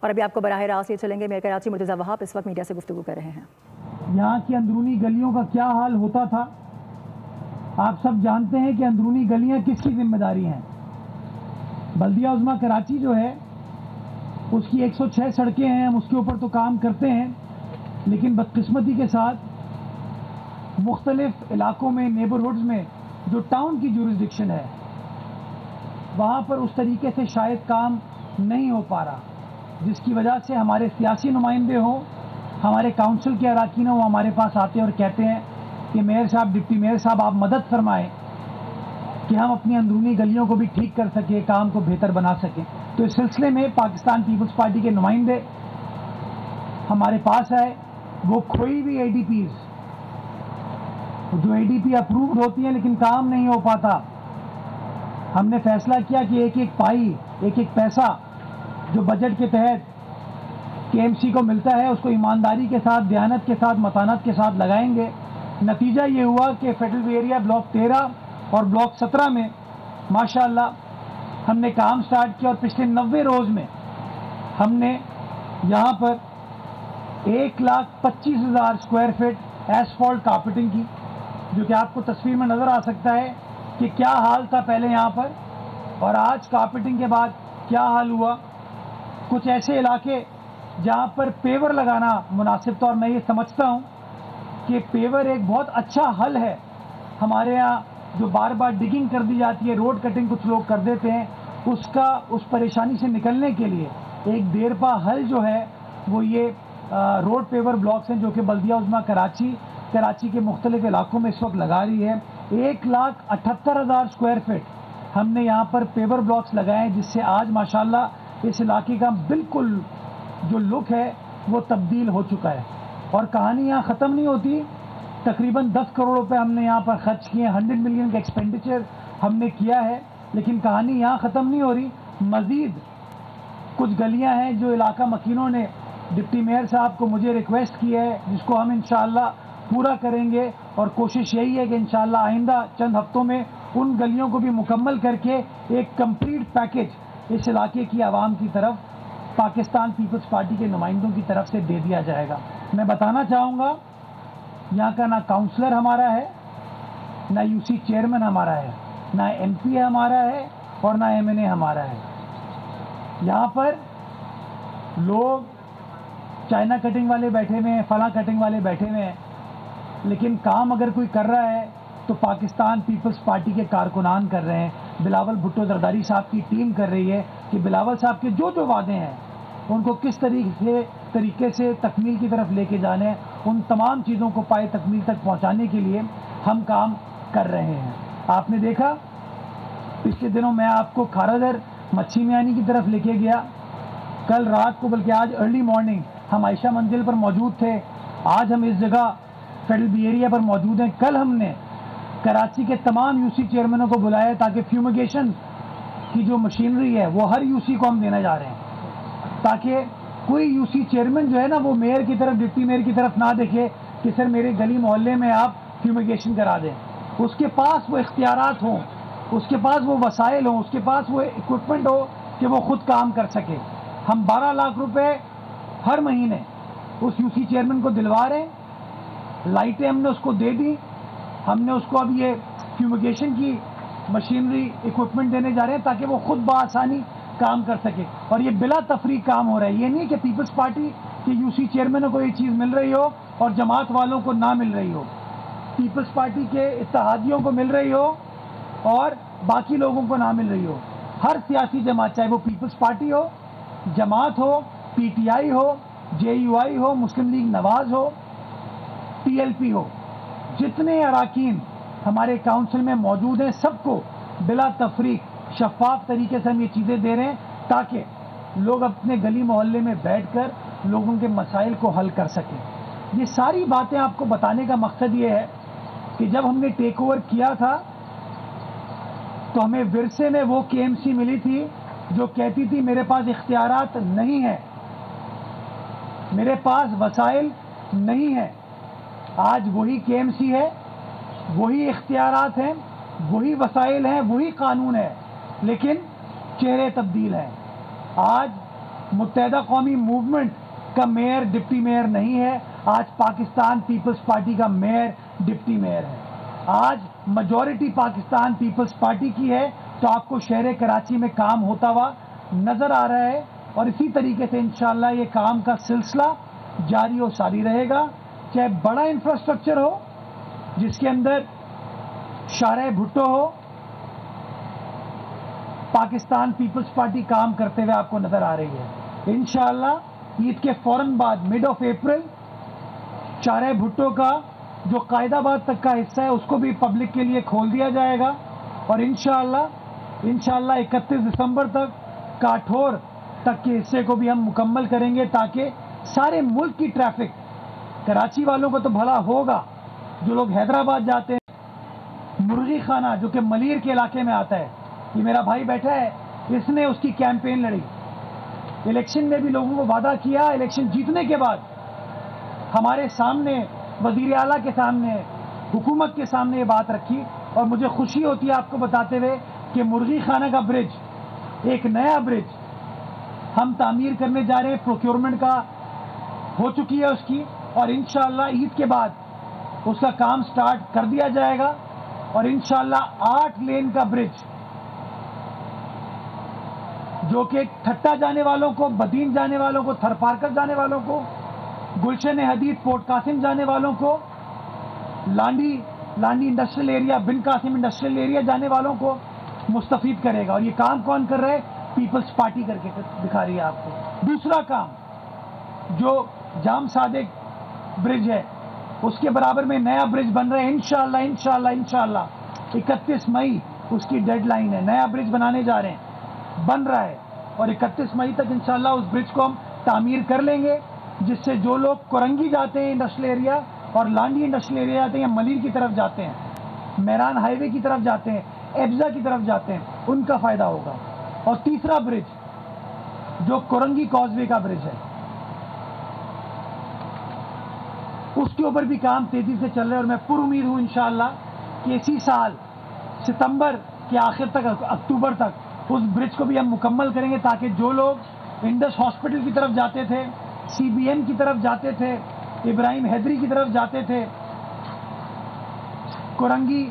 اور ابھی آپ کو براہ راست یہ چلیں گے میئر کراچی مرتضیٰ وہاب اس وقت میڈیا سے گفتگو کر رہے ہیں۔ یہاں کی اندرونی گلیوں کا کیا حال ہوتا تھا آپ سب جانتے ہیں کہ اندرونی گلیاں کس کی ذمہ داری ہیں۔ بلدیہ عظمیٰ کراچی جو ہے اس کی 106 سڑکیں ہیں، ہم اس کے اوپر تو کام کرتے ہیں، لیکن بدقسمتی کے ساتھ مختلف علاقوں میں نیبرہڈز میں جو ٹاؤن کی جورسڈکشن ہے وہاں پر اس طریقے سے شاید کام نہیں ہو پا رہا، جس کی وجہ سے ہمارے سیاسی نمائندے ہوں، ہمارے کونسل کے اراکین ہوں، ہمارے پاس آتے ہیں اور کہتے ہیں کہ میئر صاحب، ڈپٹی میئر صاحب آپ مدد فرمائیں کہ ہم اپنی اندرونی گلیوں کو بھی ٹھیک کر سکیں، کام کو بہتر بنا سکیں۔ تو اس سلسلے میں پاکستان پیپلز پارٹی کے نمائندے ہمارے پاس آئے، وہ کھوئی ہوئی اے ڈی پیز جو اے ڈی پی اپرووڈ ہوتی ہیں لیکن کام نہیں ہو پاتا، ہم نے فیصلہ کیا کہ ایک ایک پائی، ایک ایک پیسہ جو بجٹ کے تحت کے ایم سی کو ملتا ہے اس کو ایمانداری کے ساتھ، دیانت کے ساتھ، متانت کے ساتھ لگائیں گے۔ نتیجہ یہ ہوا کہ فیڈرل ایریا بلاک 13 اور بلاک 17 میں ماشاءاللہ ہم نے کام سٹارٹ کیا، اور پچھلے 90 روز میں ہم نے یہاں پر 1,25,000 اسکوائر فٹ ایسفالٹ کارپیٹنگ کی، جو کہ آپ کو تصویر میں نظر آ سکتا ہے کہ کیا حال تھا پہلے یہاں پر اور آج کارپیٹنگ کے بعد کیا حال ہوا۔ کچھ ایسے علاقے جہاں پر پیور لگانا مناسب تھا، اور میں یہ سمجھتا ہوں کہ پیور ایک بہت اچھا حل ہے۔ ہمارے یہاں جو بار بار ڈگنگ کر دی جاتی ہے، روڈ کٹنگ کچھ لوگ کر دیتے ہیں، اس پریشانی سے نکلنے کے لیے ایک دیرپا حل جو ہے وہ یہ روڈ پیور بلاکس ہیں، جو کہ بلدیہ عظمیٰ کراچی کے مختلف علاقوں میں اس وقت لگا رہی ہے۔ 1,78,000 اسکوائر فٹ ہم نے یہاں پر پیور بلاکس لگائے ہیں، جس سے آج ماشاءاللہ اس علاقے کا بالکل جو لک ہے وہ تبدیل ہو چکا ہے۔ اور کہانی یہاں ختم نہیں ہوتی، تقریباً 10 کروڑ روپے ہم نے یہاں پر خرچ کیے، 100 ملین کا ایکسپینڈیچر ہم نے کیا ہے، لیکن کہانی یہاں ختم نہیں ہو رہی۔ مزید کچھ گلیاں ہیں جو علاقہ مکینوں نے ڈپٹی میئر صاحب کو مجھے ریکویسٹ کی ہے، جس کو ہم انشاءاللہ پورا کریں گے، اور کوشش یہی ہے کہ انشاءاللہ آئندہ چند ہفتوں میں ان گلیوں کو بھی مکمل کر کے ایک کمپلیٹ پیکج اس علاقے کی عوام کی طرف پاکستان پیپلز پارٹی کے نمائندوں کی طرف سے دے دیا جائے گا۔ میں بتانا چاہوں گا یہاں کا نہ کاؤنسلر ہمارا ہے، نہ یو سی چیئرمین ہمارا ہے، نہ ایم پی ہمارا ہے، اور نہ ایم این اے ہمارا ہے۔ یہاں پر لوگ چائنا کٹنگ والے بیٹھے ہوئے ہیں، فلاں کٹنگ والے بیٹھے ہوئے ہیں، لیکن کام اگر کوئی کر رہا ہے تو پاکستان پیپلز پارٹی کے کارکنان کر رہے ہیں۔ بلاول بھٹو زرداری صاحب کی ٹیم کر رہی ہے کہ بلاول صاحب کے جو وعدے ہیں ان کو کس طریقے سے تکمیل کی طرف لے کے جانے ہیں، ان تمام چیزوں کو پائے تکمیل تک پہنچانے کے لیے ہم کام کر رہے ہیں۔ آپ نے دیکھا پچھلے دنوں میں آپ کو کھارادر مچھی میانی کی طرف لے کے گیا، کل رات کو بلکہ آج ارلی مارننگ ہم عائشہ منزل پر موجود تھے، آج ہم اس جگہ فیڈرل بی ایریا پر موجود ہیں۔ کل ہم نے کراچی کے تمام یو سی چیئرمینوں کو بلایا تاکہ فیومیگیشن کی جو مشینری ہے وہ ہر یو سی کو ہم دینے جا رہے ہیں، تاکہ کوئی یو سی چیئرمین جو ہے نا وہ میئر کی طرف، ڈپٹی میئر کی طرف نہ دیکھے کہ سر میرے گلی محلے میں آپ فیومیگیشن کرا دیں۔ اس کے پاس وہ اختیارات ہوں، اس کے پاس وہ وسائل ہوں، اس کے پاس وہ اکوپمنٹ ہو کہ وہ خود کام کر سکے۔ ہم 12 لاکھ روپے ہر مہینے اس یو سی چیئرمین کو دلوا رہے ہیں، لائٹیں ہم نے اس کو دے دی، ہم نے اس کو اب یہ فیومیگیشن کی مشینری اکوپمنٹ دینے جا رہے ہیں تاکہ وہ خود بآسانی کام کر سکے، اور یہ بلا تفریق کام ہو رہا ہے۔ یہ نہیں کہ پیپلز پارٹی کے یو سی چیئرمینوں کو یہ چیز مل رہی ہو اور جماعت والوں کو نہ مل رہی ہو، پیپلز پارٹی کے اتحادیوں کو مل رہی ہو اور باقی لوگوں کو نہ مل رہی ہو۔ ہر سیاسی جماعت، چاہے وہ پیپلز پارٹی ہو، جماعت ہو، پی ٹی آئی ہو، جے یو آئی ہو، مسلم لیگ نواز ہو، پی ایل پی ہو، جتنے اراکین ہمارے کونسل میں موجود ہیں سب کو بلا تفریق شفاف طریقے سے ہم یہ چیزیں دے رہے ہیں تاکہ لوگ اپنے گلی محلے میں بیٹھ کر لوگوں کے مسائل کو حل کر سکیں۔ یہ ساری باتیں آپ کو بتانے کا مقصد یہ ہے کہ جب ہم نے ٹیک اوور کیا تھا تو ہمیں ورثے میں وہ کے ایم سی ملی تھی جو کہتی تھی میرے پاس اختیارات نہیں ہیں، میرے پاس وسائل نہیں ہیں۔ آج وہی کے ایم سی ہے، وہی اختیارات ہیں، وہی وسائل ہیں، وہی قانون ہے، لیکن چہرے تبدیل ہیں۔ آج متحدہ قومی موومنٹ کا میئر ڈپٹی میئر نہیں ہے، آج پاکستان پیپلز پارٹی کا میئر ڈپٹی میئر ہے. آج میجورٹی پاکستان پیپلز پارٹی کی ہے، تو آپ کو شہر کراچی میں کام ہوتا ہوا نظر آ رہا ہے. اور اسی طریقے سے انشاءاللہ یہ کام کا سلسلہ جاری و ساری رہے گا. چاہے بڑا انفراسٹرکچر ہو جس کے اندر شارع بھٹو ہو، پاکستان پیپلز پارٹی کام کرتے ہوئے آپ کو نظر آ رہی ہے. انشاءاللہ عید کے فوراً بعد مڈ آف اپریل شارع بھٹو کا جو قائد آباد تک کا حصہ ہے اس کو بھی پبلک کے لیے کھول دیا جائے گا. اور انشاءاللہ 31 دسمبر تک کاٹھور تک کے حصے کو بھی ہم مکمل کریں گے، تاکہ سارے ملک کی ٹریفک، کراچی والوں کو تو بھلا ہوگا، جو لوگ حیدرآباد جاتے ہیں، مرغی خانہ جو کہ ملیر کے علاقے میں آتا ہے، یہ میرا بھائی بیٹھا ہے، اس نے اس کی کیمپین لڑی، الیکشن میں بھی لوگوں کو وعدہ کیا. الیکشن جیتنے کے بعد ہمارے سامنے، وزیر اعلیٰ کے سامنے، حکومت کے سامنے یہ بات رکھی. اور مجھے خوشی ہوتی ہے آپ کو بتاتے ہوئے کہ مرغی خانہ کا برج، ایک نیا برج ہم تعمیر کرنے جا رہے ہیں. پروکیورمنٹ کا ہو چکی ہے اس کی، اور انشاءاللہ عید کے بعد اس کا کام سٹارٹ کر دیا جائے گا. اور انشاءاللہ 8 لین کا برج جو کہ ٹھٹا جانے والوں کو، بدین جانے والوں کو، تھر پارکر جانے والوں کو، گلشن حدید پورٹ قاسم جانے والوں کو، لانڈی انڈسٹریل ایریا، بن قاسم انڈسٹریل ایریا جانے والوں کو مستفید کرے گا. اور یہ کام کون کر رہا ہے؟ پیپلز پارٹی کر کے دکھا رہی ہے آپ کو. دوسرا کام جو جام صادق برج ہے، اس کے برابر میں نیا برج بن رہا ہے. انشاءاللہ 31 مئی اس کی ڈیڈ لائن ہے. نیا برج بنانے جا رہے ہیں، بن رہا ہے، اور 31 مئی تک انشاءاللہ اس برج کو ہم تعمیر کر لیں گے، جس سے جو لوگ کرنگی جاتے ہیں انڈسٹریل ایریا اور لانڈی انڈسٹریل ایریا جاتے ہیں، یا ملیر کی طرف جاتے ہیں، میران ہائی وے کی طرف جاتے ہیں، ایبزا کی طرف جاتے ہیں، ان کا فائدہ ہوگا. اور تیسرا برج جو کرنگی کاز وے کا برج ہے، اس کے اوپر بھی کام تیزی سے چل رہا ہے. اور میں پر امید ہوں انشاءاللہ کہ اسی سال ستمبر کے آخر تک، اکتوبر تک اس برج کو بھی ہم مکمل کریں گے، تاکہ جو لوگ انڈس ہاسپٹل کی طرف جاتے تھے، سی بی ایم کی طرف جاتے تھے، ابراہیم حیدری کی طرف جاتے تھے، کرنگی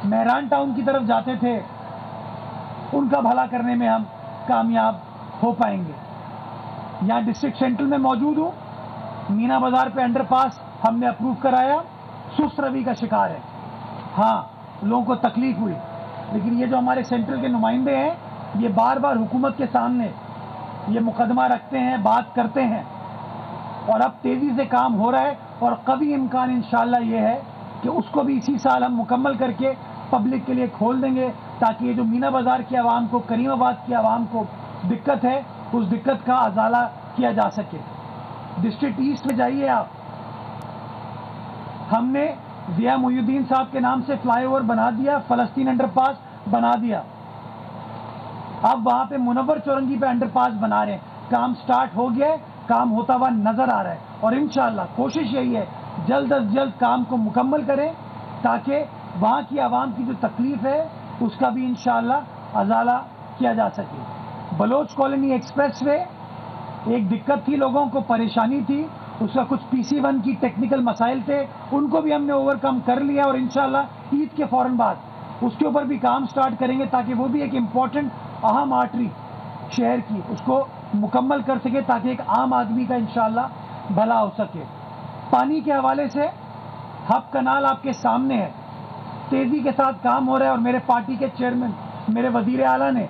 مہران ٹاؤن کی طرف جاتے تھے، ان کا بھلا کرنے میں ہم کامیاب ہو پائیں گے. یہاں ڈسٹرکٹ سینٹرل میں موجود ہوں، مینا بازار پہ انڈر پاس ہم نے اپروو کرایا، سست روی کا شکار ہے. ہاں لوگوں کو تکلیف ہوئی، لیکن یہ جو ہمارے سینٹرل کے نمائندے ہیں، یہ بار بار حکومت کے سامنے یہ مقدمہ رکھتے ہیں، بات کرتے ہیں، اور اب تیزی سے کام ہو رہا ہے. اور قوی امکان انشاءاللہ یہ ہے کہ اس کو بھی اسی سال ہم مکمل کر کے پبلک کے لیے کھول دیں گے، تاکہ یہ جو مینا بازار کی عوام کو، کریم آباد کی عوام کو دقت ہے، اس دقت کا ازالہ کیا جا سکے. ڈسٹرکٹ ایسٹ میں جائیے آپ، ہم نے ضیاء محی الدین صاحب کے نام سے فلائی اوور بنا دیا، فلسطین انڈر پاس بنا دیا، اب وہاں پہ منور چورنگی پہ انڈر پاس بنا رہے ہیں. کام سٹارٹ ہو گیا ہے، کام ہوتا ہوا نظر آ رہا ہے. اور انشاءاللہ کوشش یہی ہے جلد از جلد کام کو مکمل کریں، تاکہ وہاں کی عوام کی جو تکلیف ہے اس کا بھی انشاءاللہ ازالہ کیا جا سکے. بلوچ کالونی ایکسپریس وے ایک دقت تھی، لوگوں کو پریشانی تھی، اس کا کچھ PC1 کی ٹیکنیکل مسائل تھے، ان کو بھی ہم نے اوور کم کر لیا. اور انشاءاللہ عید کے فوراً بعد اس کے اوپر بھی کام سٹارٹ کریں گے، تاکہ وہ بھی ایک امپورٹنٹ اہم آرٹری شہر کی اس کو مکمل کر سکے، تاکہ ایک عام آدمی کا انشاءاللہ بھلا ہو سکے. پانی کے حوالے سے ہب کنال آپ کے سامنے ہے، تیزی کے ساتھ کام ہو رہا ہے. اور میرے پارٹی کے چیئرمین، میرے وزیر اعلیٰ نے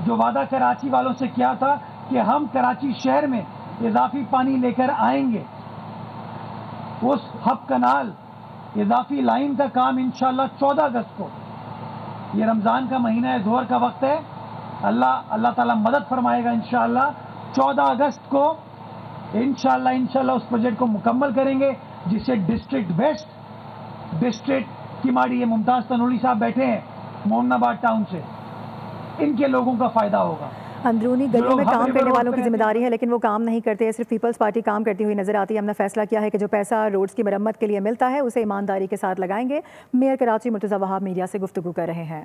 جو وعدہ کراچی والوں سے کیا تھا کہ ہم کراچی شہر میں اضافی پانی لے کر آئیں گے، اس ہب کنال اضافی لائن کا کام انشاءاللہ 14 اگست کو، یہ رمضان کا مہینہ ہے، ظہر کا وقت ہے، اللہ تعالیٰ مدد فرمائے گا. انشاءاللہ 14 اگست کو انشاءاللہ اس پروجیکٹ کو مکمل کریں گے، جس سے ڈسٹرکٹ ویسٹ، ڈسٹرکٹ کیماڑی، یہ ممتاز تنوری صاحب بیٹھے ہیں مومن آباد ٹاؤن سے، ان کے لوگوں کا فائدہ ہوگا. اندرونی گلیوں میں کام کرنے والوں کی ذمہ داری ہے، لیکن وہ کام نہیں کرتے، صرف پیپلز پارٹی کام کرتی ہوئی نظر آتی ہے. ہم نے فیصلہ کیا ہے کہ جو پیسہ روڈز کی مرمت کے لیے ملتا ہے اسے ایمانداری کے ساتھ لگائیں گے. میئر کراچی مرتضی وہاب میڈیا سے گفتگو کر رہے ہیں.